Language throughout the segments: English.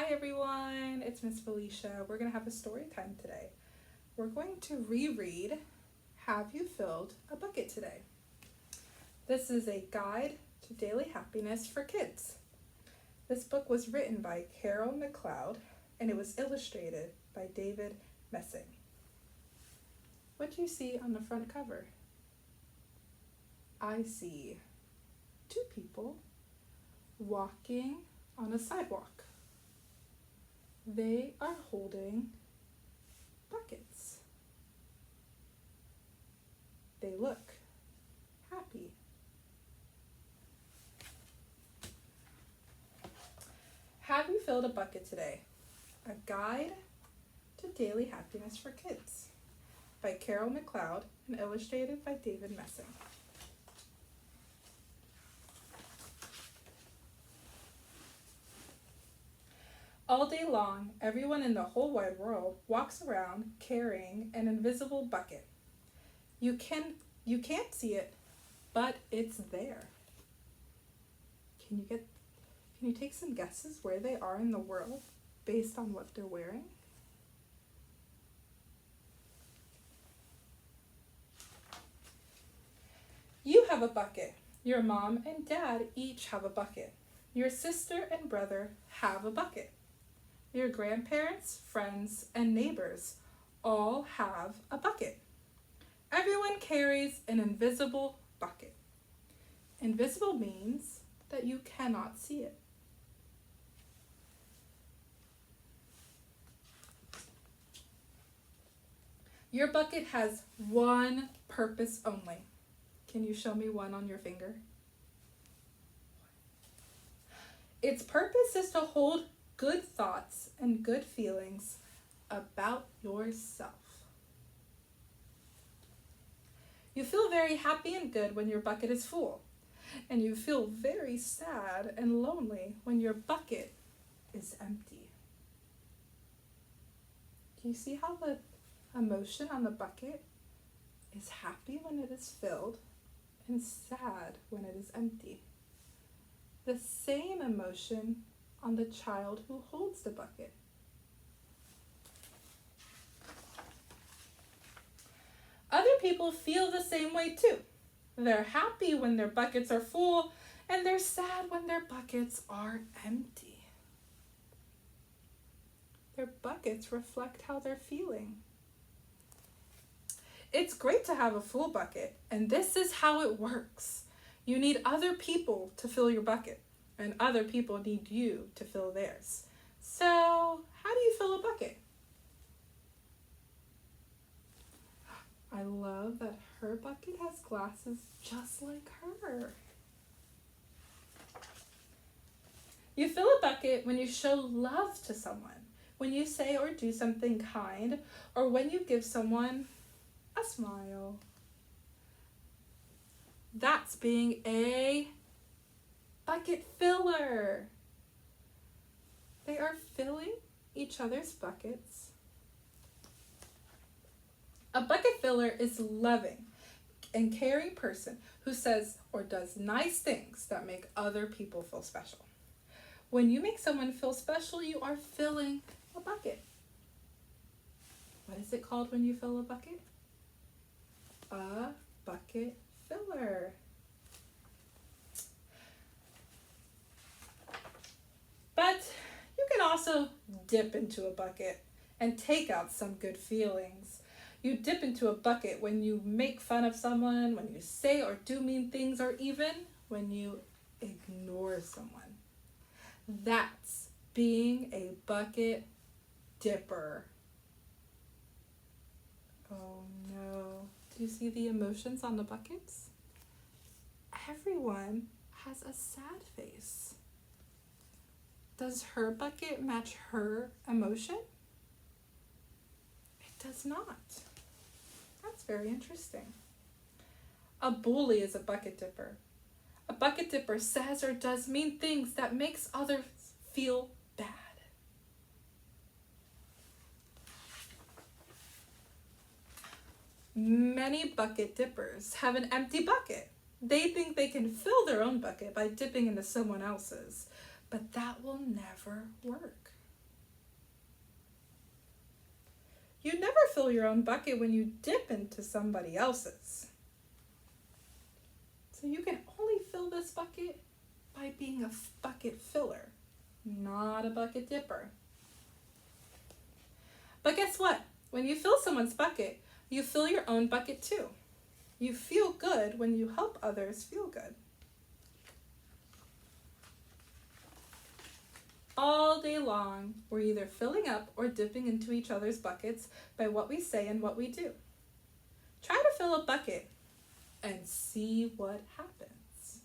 Hi everyone, it's Miss Felysha. We're going to have a story time today. We're going to reread Have You Filled a Bucket Today? This is a guide to daily happiness for kids. This book was written by Carol McLeod and it was illustrated by David Messing. What do you see on the front cover? I see two people walking on a sidewalk. They are holding buckets. They look happy. Have you filled a bucket today? A guide to daily happiness for kids by Carol McLeod and illustrated by David Messing. All day long, everyone in the whole wide world walks around carrying an invisible bucket. You can't see it, but it's there. Can you take some guesses where they are in the world based on what they're wearing? You have a bucket. Your mom and dad each have a bucket. Your sister and brother have a bucket. Your grandparents, friends, and neighbors all have a bucket. Everyone carries an invisible bucket. Invisible means that you cannot see it. Your bucket has one purpose only. Can you show me one on your finger? Its purpose is to hold good thoughts and good feelings about yourself. You feel very happy and good when your bucket is full, and you feel very sad and lonely when your bucket is empty. Do you see how the emotion on the bucket is happy when it is filled and sad when it is empty? The same emotion on the child who holds the bucket. Other people feel the same way too. They're happy when their buckets are full, and they're sad when their buckets are empty. Their buckets reflect how they're feeling. It's great to have a full bucket, and this is how it works. You need other people to fill your bucket, and other people need you to fill theirs. So, how do you fill a bucket? I love that her bucket has glasses just like her. You fill a bucket when you show love to someone, when you say or do something kind, or when you give someone a smile. That's being a bucket filler. They are filling each other's buckets. A bucket filler is a loving and caring person who says or does nice things that make other people feel special. When you make someone feel special, you are filling a bucket. What is it called when you fill a bucket? A bucket filler. But you can also dip into a bucket and take out some good feelings. You dip into a bucket when you make fun of someone, when you say or do mean things, or even when you ignore someone. That's being a bucket dipper. Oh no. Do you see the emotions on the buckets? Everyone has a sad face. Does her bucket match her emotion? It does not. That's very interesting. A bully is a bucket dipper. A bucket dipper says or does mean things that makes others feel bad. Many bucket dippers have an empty bucket. They think they can fill their own bucket by dipping into someone else's, but that will never work. You never fill your own bucket when you dip into somebody else's. So you can only fill this bucket by being a bucket filler, not a bucket dipper. But guess what? When you fill someone's bucket, you fill your own bucket too. You feel good when you help others feel good. All day long, we're either filling up or dipping into each other's buckets by what we say and what we do. Try to fill a bucket and see what happens.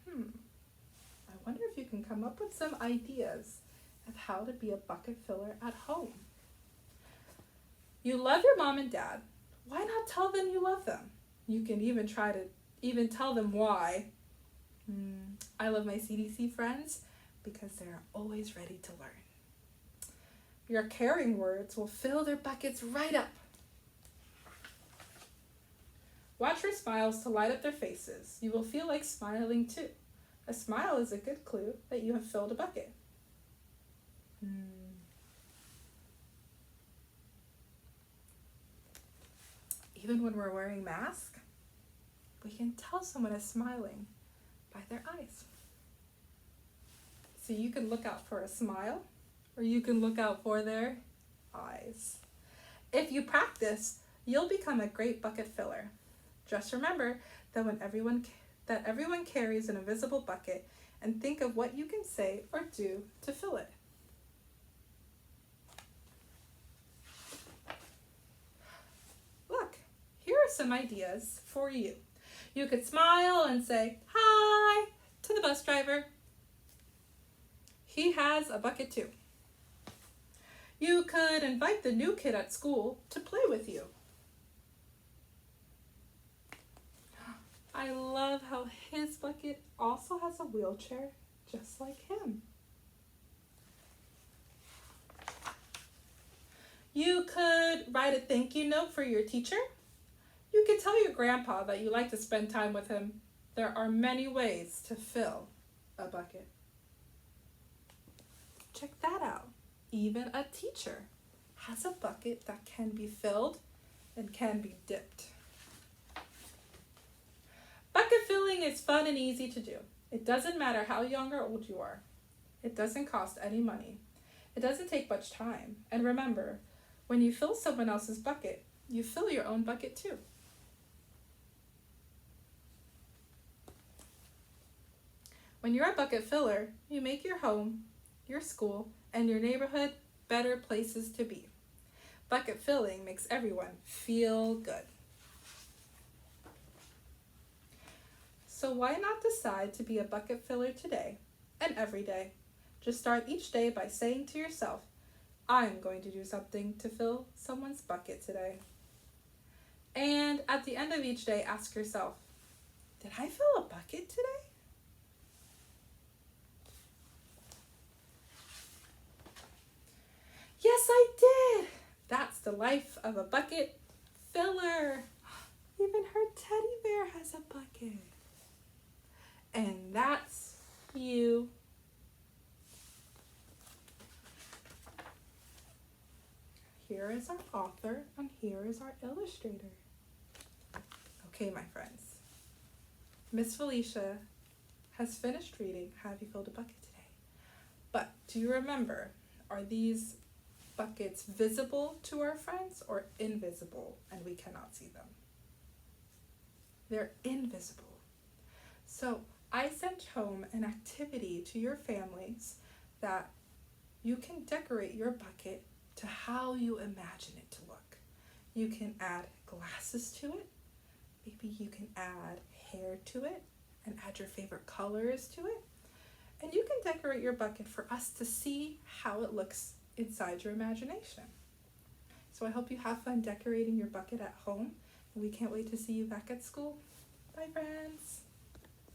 I wonder if you can come up with some ideas of how to be a bucket filler at home. You love your mom and dad. Why not tell them you love them? You can even try to tell them why. I love my CDC friends because they're always ready to learn. Your caring words will fill their buckets right up. Watch your smiles to light up their faces. You will feel like smiling too. A smile is a good clue that you have filled a bucket. Even when we're wearing masks, we can tell someone is smiling by their eyes. So you can look out for a smile, or you can look out for their eyes. If you practice, you'll become a great bucket filler. Just remember that everyone carries an invisible bucket, and think of what you can say or do to fill it. Look, here are some ideas for you. You could smile and say, "Hi," to the bus driver. He has a bucket too. You could invite the new kid at school to play with you. I love how his bucket also has a wheelchair, just like him. You could write a thank you note for your teacher. You could tell your grandpa that you like to spend time with him. There are many ways to fill a bucket. Check that out. Even a teacher has a bucket that can be filled and can be dipped. Bucket filling is fun and easy to do. It doesn't matter how young or old you are. It doesn't cost any money. It doesn't take much time. And remember, when you fill someone else's bucket, you fill your own bucket too. When you're a bucket filler, you make your home, your school, and your neighborhood better places to be. Bucket filling makes everyone feel good. So why not decide to be a bucket filler today and every day? Just start each day by saying to yourself, "I'm going to do something to fill someone's bucket today." And at the end of each day, ask yourself, did I fill a bucket today? Yes, I did. That's the life of a bucket filler. Even her teddy bear has a bucket. And that's you. Here is our author, and here is our illustrator. Okay, my friends. Miss Felysha has finished reading Have You Filled a Bucket today? But do you remember, are these buckets visible to our friends or invisible and we cannot see them? They're invisible. So I sent home an activity to your families that you can decorate your bucket to how you imagine it to look. You can add glasses to it. Maybe you can add hair to it and add your favorite colors to it. And you can decorate your bucket for us to see how it looks inside your imagination. So I hope you have fun decorating your bucket at home, and we can't wait to see you back at school. Bye, friends.